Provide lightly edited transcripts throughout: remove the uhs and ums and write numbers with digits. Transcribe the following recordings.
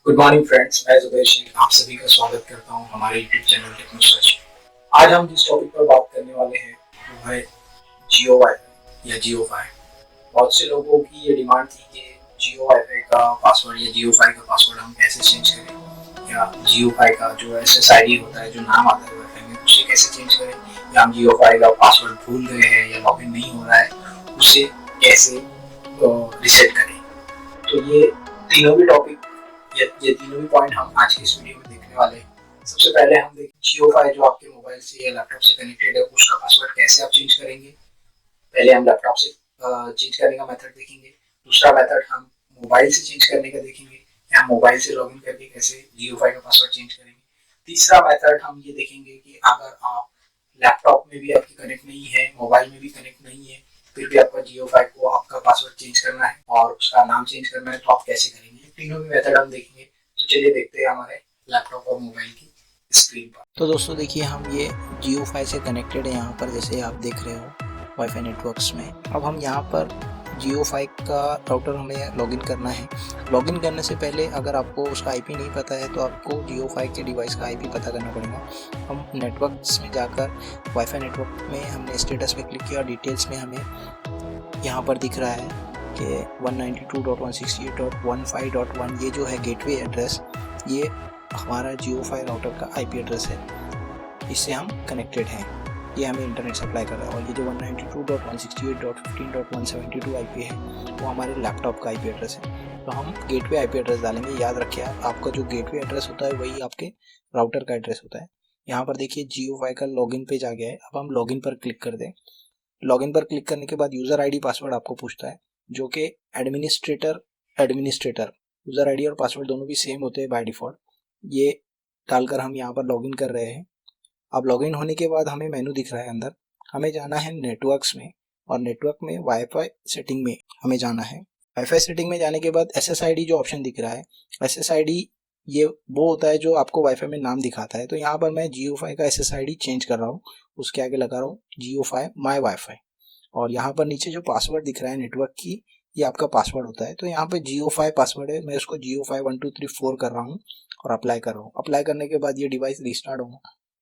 Good morning friends, मैं जुबैर शेख आप सभी का स्वागत करता हूं हमारे यूट्यूब चैनल टेक्नो सर्च में। आज हम जिस टॉपिक पर बात करने वाले हैं वो है जियो वाईफाई या जियो फाई। बहुत से लोगों की ये डिमांड थी कि जियो वाईफाई का पासवर्ड या जियो फाई का पासवर्ड हम कैसे चेंज करें, या जियो फाई का जो SSID होता है, जो नाम आता है वाईफाई में, उसे कैसे चेंज करें, या हम जियो फाई का पासवर्ड भूल गए हैं या लॉगिन नहीं हो रहा है, उसे कैसे रिसेट करें। तो ये तीनों भी टॉपिक, ये तीनों भी पॉइंट हम आज की इस वीडियो में देखने वाले हैं। सबसे पहले हम देखें जियो फाई जो आपके मोबाइल से या लैपटॉप से कनेक्टेड है, उसका पासवर्ड कैसे आप चेंज करेंगे। पहले हम लैपटॉप से चेंज करने का मेथड देखेंगे। दूसरा मेथड हम मोबाइल से चेंज करने का देखेंगे, या मोबाइल से लॉगिन करके कैसे जियो फाई का पासवर्ड चेंज करेंगे। तीसरा मेथड हम ये देखेंगे कि अगर आप लैपटॉप में भी आपकी कनेक्ट नहीं है, मोबाइल में भी कनेक्ट नहीं है, फिर भी आपका जियो फाई को आपका पासवर्ड चेंज करना है और उसका नाम चेंज करना है, तो आप कैसे करेंगे। तीनों भी मेथड हम देखेंगे। तो चलिए देखते हैं हमारे लैपटॉप और मोबाइल की स्क्रीन पर। तो दोस्तों देखिए, हम ये जियो फाई से कनेक्टेड है यहाँ पर, जैसे आप देख रहे हो वाईफाई नेटवर्क्स में। अब हम यहाँ पर जियो फाई का राउटर हमें लॉगिन करना है। लॉगिन करने से पहले अगर आपको उसका आईपी नहीं पता है तो आपको जियो फाई के डिवाइस का आईपी पता करना पड़ेगा। हम नेटवर्क्स में जाकर वाईफाई नेटवर्क में हमने स्टेटस पे क्लिक किया और डिटेल्स में हमें यहाँ पर दिख रहा है कि 192.168.15.1 ये जो है गेटवे एड्रेस, ये हमारा जियो फाई राउटर का आईपी एड्रेस है। इससे हम कनेक्टेड हैं, ये हमें इंटरनेट सप्लाई कर रहा है। और ये जो 192.168.15.172 आईपी है वो हमारे लैपटॉप का आईपी एड्रेस है। तो हम गेटवे आईपी एड्रेस डालेंगे। याद रखिए, आपका जो गेटवे एड्रेस होता है वही आपके राउटर का एड्रेस होता है। यहाँ पर देखिए जियो फाई का लॉगिन पेज आ गया है। अब हम लॉगिन पर क्लिक कर दें। लॉगिन पर क्लिक करने के बाद यूज़र आईडी पासवर्ड आपको पूछता है, जो कि एडमिनिस्ट्रेटर यूज़र आईडी और पासवर्ड दोनों भी सेम होते हैं बाय डिफ़ॉल्ट। ये डालकर हम यहाँ पर लॉगिन कर रहे हैं। अब लॉगिन होने के बाद हमें मेनू दिख रहा है अंदर। हमें जाना है नेटवर्क्स में, और नेटवर्क में वाईफाई सेटिंग में हमें जाना है। वाईफाई सेटिंग में जाने के बाद SSID जो ऑप्शन दिख रहा है, SSID ये वो होता है जो आपको वाईफाई में नाम दिखाता है। तो यहाँ पर मैं जियो फाई का SSID चेंज कर रहा हूँ, उसके आगे लगा रहा हूँ जियो फाई माई वाईफाई। और यहाँ पर नीचे जो पासवर्ड दिख रहा है नेटवर्क की, ये आपका पासवर्ड होता है। तो यहाँ पे जियो फाई पासवर्ड है, मैं उसको जियो फाई 1234 कर रहा हूँ और अप्लाई कर रहा हूँ। अप्लाई करने के बाद ये डिवाइस रिस्टार्ट होगा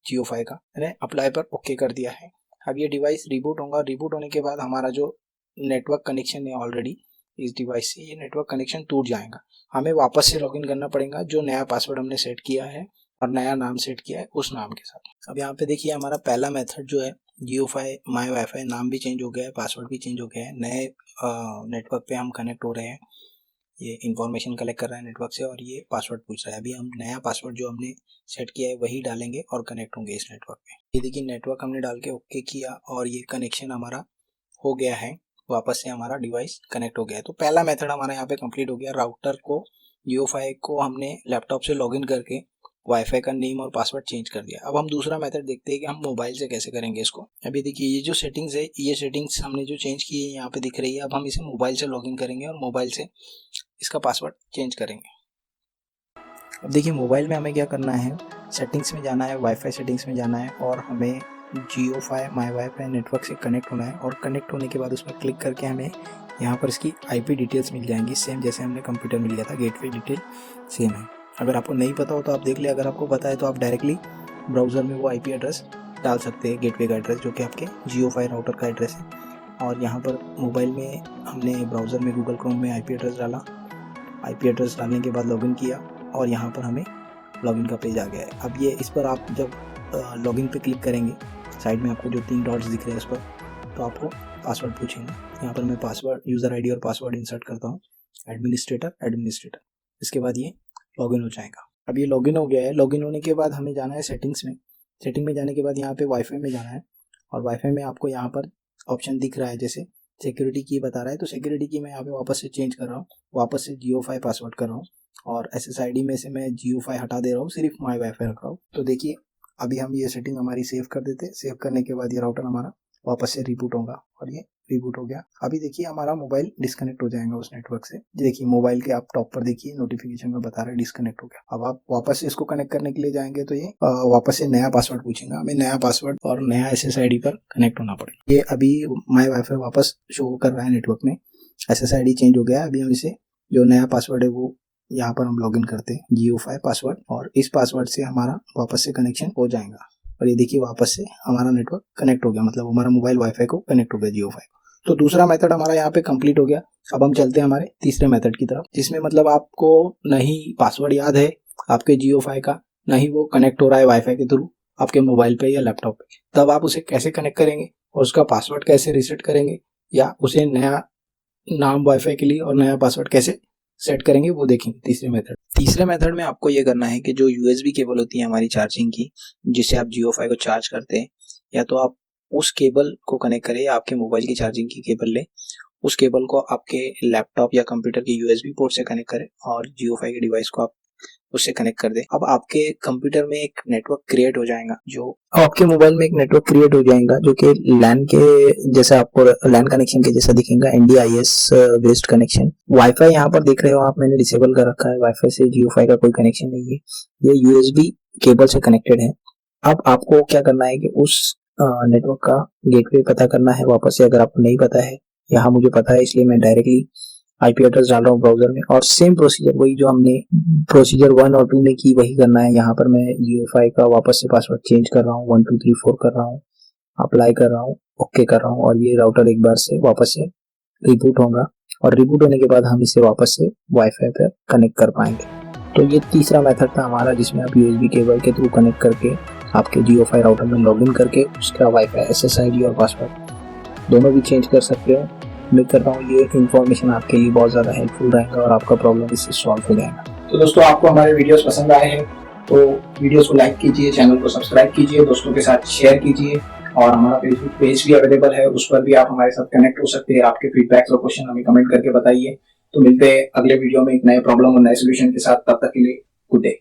जियो फाई का। मैंने अप्लाई पर ओके कर दिया है। अब ये डिवाइस रिबूट होगा। रिबूट होने के बाद हमारा जो नेटवर्क कनेक्शन है ऑलरेडी इस डिवाइस से, ये नेटवर्क कनेक्शन टूट जाएगा। हमें वापस से लॉगिन करना पड़ेगा, जो नया पासवर्ड हमने सेट किया है और नया नाम सेट किया है उस नाम के साथ। अब यहाँ पे देखिए हमारा पहला मेथड जो है जियो फाई माई वाईफाई, नाम भी चेंज हो गया है, पासवर्ड भी चेंज हो गया है। नए नेटवर्क पे हम कनेक्ट हो रहे हैं। ये इन्फॉर्मेशन कलेक्ट कर रहा है नेटवर्क से और ये पासवर्ड पूछ रहा है। अभी हम नया पासवर्ड जो हमने सेट किया है वही डालेंगे और कनेक्ट होंगे इस नेटवर्क पे। ये देखिए नेटवर्क हमने डाल के ओके किया और ये कनेक्शन हमारा हो गया है। वापस से हमारा डिवाइस कनेक्ट हो गया है। तो पहला मेथड हमारा यहाँ पे कंप्लीट हो गया। राउटर को, जियो फाई को हमने लैपटॉप से लॉगिन करके वाईफाई का नेम और पासवर्ड चेंज कर दिया। अब हम दूसरा मेथड देखते हैं कि हम मोबाइल से कैसे करेंगे इसको। अभी देखिए ये जो सेटिंग्स है, ये सेटिंग्स हमने जो चेंज की है यहाँ पे दिख रही है। अब हम इसे मोबाइल से लॉगिन करेंगे और मोबाइल से इसका पासवर्ड चेंज करेंगे। अब देखिए मोबाइल में हमें क्या करना है, सेटिंग्स में जाना है, वाईफाई सेटिंग्स में जाना है और हमें जियो फाई माई वाईफाई नेटवर्क से कनेक्ट होना है। और कनेक्ट होने के बाद उस पर क्लिक करके हमें यहाँ पर इसकी आईपी डिटेल्स मिल जाएंगी, सेम जैसे हमने कंप्यूटर में लिया था। गेटवे डिटेल सेम है। अगर आपको नहीं पता हो तो आप देख ले, अगर आपको पता है तो आप डायरेक्टली ब्राउज़र में वो आईपी एड्रेस डाल सकते हैं, गेटवे का एड्रेस जो कि आपके जियो फाई राउटर का एड्रेस है। और यहाँ पर मोबाइल में हमने ब्राउज़र में गूगल क्रोम में आईपी एड्रेस डाला। आईपी एड्रेस डालने के बाद लॉगिन किया और यहाँ पर हमें लॉगिन का पेज आ गया है। अब ये इस पर आप जब लॉगिन पे क्लिक करेंगे, साइड में आपको जो 3 डॉट्स दिख रहे हैं उस पर, तो आपको पासवर्ड पूछेंगे। यहाँ पर मैं पासवर्ड, यूज़र आईडी और पासवर्ड इंसर्ट करता हूँ, एडमिनिस्ट्रेटर। इसके बाद ये लॉगिन हो जाएगा। अब ये लॉगिन हो गया है। लॉगिन होने के बाद हमें जाना है सेटिंग्स में। सेटिंग में जाने के बाद यहाँ पे वाईफाई में जाना है और वाईफाई में आपको यहाँ पर ऑप्शन दिख रहा है, जैसे सिक्योरिटी की बता रहा है, तो सिक्योरिटी की मैं यहाँ पे वापस से चेंज कर रहा हूँ, वापस से जियो फाई पासवर्ड कर रहा हूँ और SSID में से मैं जियो फाई हटा दे रहा हूँ, सिर्फ माई वाईफाई रख रहा हूँ। तो देखिए अभी हम ये सेटिंग हमारी सेव कर देते हैं। सेव करने के बाद ये राउटर हमारा वापस से रिबूट होगा और ये रिबूट हो गया। अभी देखिए हमारा मोबाइल डिस्कनेक्ट हो जाएगा उस नेटवर्क से। देखिए मोबाइल के आप टॉप पर देखिए नोटिफिकेशन में बता रहा है डिस्कनेक्ट हो गया। अब आप वापस से इसको कनेक्ट करने के लिए जाएंगे तो ये वापस से नया पासवर्ड पूछेगा। हमें नया पासवर्ड और नया SSID पर कनेक्ट होना पड़ेगा। ये अभी माई वाईफाई वापस शो कर रहा है नेटवर्क में, SSID चेंज हो गया है। अभी हम इसे जो नया पासवर्ड है वो यहाँ पर हम लॉगिन करते हैं Jio5 पासवर्ड, और इस पासवर्ड से हमारा वापस से कनेक्शन हो जाएगा। और ये देखिए वापस से हमारा नेटवर्क कनेक्ट हो गया, मतलब हमारा मोबाइल वाईफाई को कनेक्ट हो गया Jio5। तो दूसरा मेथड हमारा यहाँ पे कंप्लीट हो गया। अब हम चलते हैं हमारे तीसरे मेथड की तरफ, जिसमें मतलब आपको नहीं पासवर्ड याद है आपके Jio5 का, ना ही वो कनेक्ट हो रहा है वाईफाई के थ्रू आपके मोबाइल पे या लैपटॉप पे। तब आप उसे कैसे कनेक्ट करेंगे और उसका पासवर्ड कैसे रीसेट करेंगे, या उसे नया नाम वाईफाई के लिए और नया पासवर्ड कैसे सेट करेंगे, वो देखेंगे तीसरे मेथड में आपको ये करना है कि जो यूएसबी केबल होती है हमारी चार्जिंग की, जिससे आप Jio5 को चार्ज करते हैं, या तो आप उस केबल को कनेक्ट करें या आपके मोबाइल की चार्जिंग की केबल लें, उस केबल को आपके लैपटॉप या कंप्यूटर के यूएसबी पोर्ट से कनेक्ट करें और Jio5 के डिवाइस को आप उससे कनेक्ट कर दें। अब आपके कंप्यूटर में एक नेटवर्क क्रिएट हो जाएगा, जो आपके मोबाइल में एक नेटवर्क क्रिएट हो जाएगा जो कि लैन के जैसा, आपको लैन कनेक्शन के जैसा दिखेगा, NDIS बेस्ड कनेक्शन। वाईफाई यहाँ पर देख रहे हो आप, मैंने डिसेबल कर रखा है, वाईफाई से Jio5 का कोई कनेक्शन नहीं है, ये यूएसबी केबल से कनेक्टेड है। अब आपको क्या करना है कि उस नेटवर्क का गेटवे पता करना है वापस से, अगर आपको नहीं पता है। यहाँ मुझे पता है इसलिए मैं डायरेक्टली आईपी एड्रेस डाल रहा हूँ ब्राउजर में, और सेम प्रोसीजर वही जो हमने प्रोसीजर 1 और 2 में की वही करना है। यहाँ पर मैं Jio5 का वापस से पासवर्ड चेंज कर रहा हूँ, 1 2 3 4 कर रहा हूँ, अप्लाई कर रहा हूँ, ओके कर रहा हूँ, और ये राउटर एक बार से वापस से रिबूट होगा, और रिबूट होने के बाद हम इसे वापस से वाईफाई पर कनेक्ट कर पाएंगे। तो ये तीसरा मेथड था हमारा, जिसमें आप यूएसबी केबल के थ्रू कनेक्ट करके आपके Jio5 राउटर में लॉगिन करके उसका वाईफाई SSID और पासवर्ड दोनों भी चेंज कर सकते हो। उम्मीद करता हूँ ये इन्फॉर्मेशन आपके लिए बहुत ज़्यादा हेल्पफुल रहेगा और आपका प्रॉब्लम इससे सॉल्व हो जाएगा। तो दोस्तों, आपको हमारे वीडियोस पसंद आए हैं तो वीडियोस को लाइक कीजिए, चैनल को सब्सक्राइब कीजिए, दोस्तों के साथ शेयर कीजिए, और हमारा फेसबुक पेज भी अवेलेबल है, उस पर भी आप हमारे साथ कनेक्ट हो सकते हैं। आपके फीडबैक्स और क्वेश्चन हमें कमेंट करके बताइए। तो मिलते हैं अगले वीडियो में एक नए प्रॉब्लम और नए सोल्यूशन के साथ, तब तक के लिए गुड डे।